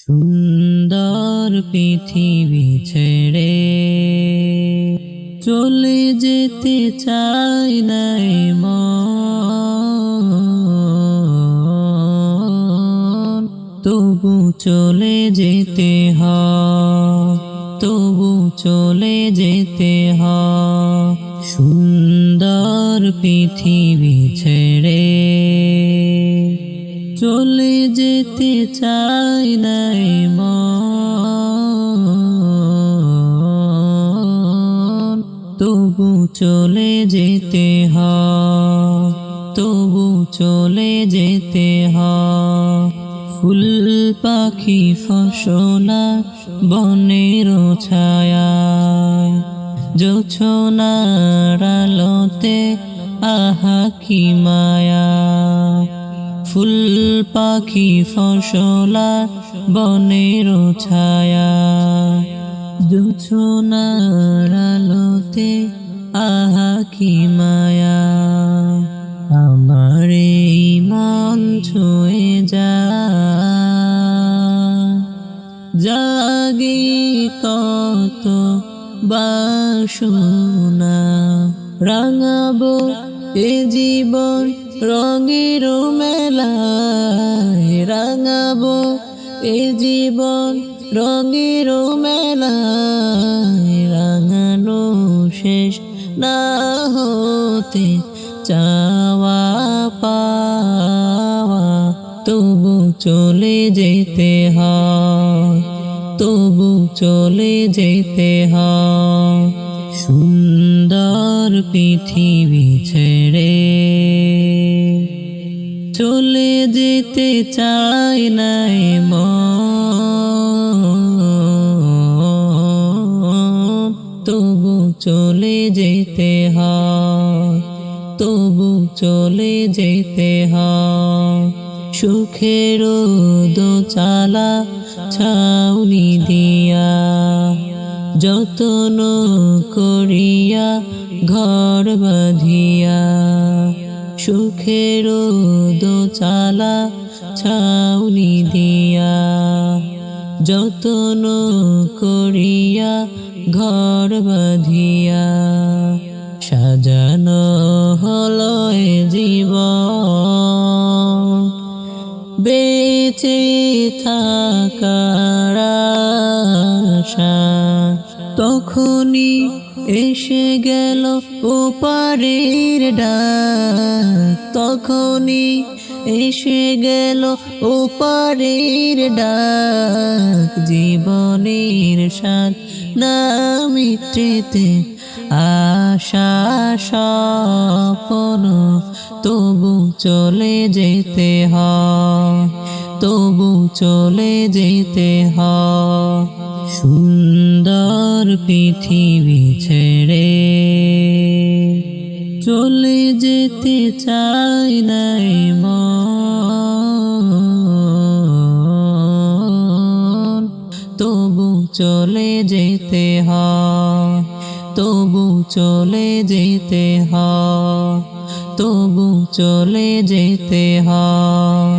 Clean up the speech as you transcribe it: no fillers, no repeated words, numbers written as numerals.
সুন্দর পৃথিবী ছেড়ে চলে যেতে চাই নাই মন, তবু চলে যেতে হয়, তবু চলে যেতে হয়। সুন্দর পৃথিবী ছেড়ে চলে যেতে চাই নাই মন, তবু চলে যেতে হয়, তবু চলে যেতে হয়। ফুল পাখি ফসলা বনের ছায়ায়, জোছনার আলোতে আহা কি মায়া। ফুল পাখি ফসলা বনের ছায়া, জোছনার আলোতে আহা কি মায়া। আমার এই মন ছুঁয়ে জাগে কত বাসনা। রাঙাবো এ জীবন রঙের মেলায়, রাঙাবো এ জীবন রঙের মেলায়। রাঙানো শেষ না হতে চাওয়া পাওয়া, তবু চলে যেতে হয়, তবু চলে যেতে হয়। সুন্দর পৃথিবী ছেড়ে চলে যেতে চাই নাই মন, তবু চলে যেতে হয়, তবু চলে যেতে হয়। সুখের দোচালা ছাউনি দিয়া, যতন করিয়া ঘর বাঁধিয়া। সুখের দোচালা ছাউনি দিয়া, যতন করিয়া ঘর বাঁধিয়া। সাজানো হলো এ জীবন বেঁচে থাকার আশা, তখনই এসে গেল ওপারের ডাক, তখনই এসে গেল ওপারের ডাক। জীবনের স্বাদ না মিটতে আশা স্বপ্ন, তবু চলে যেতে হয়, তবু চলে যেতে হয়। সুন্দর পৃথিবী ছেড়ে চলে যেতে চাই নাই মন, তবু চলে যেতে হয়, তবু চলে যেতে হয়, তবু চলে যেতে হয়।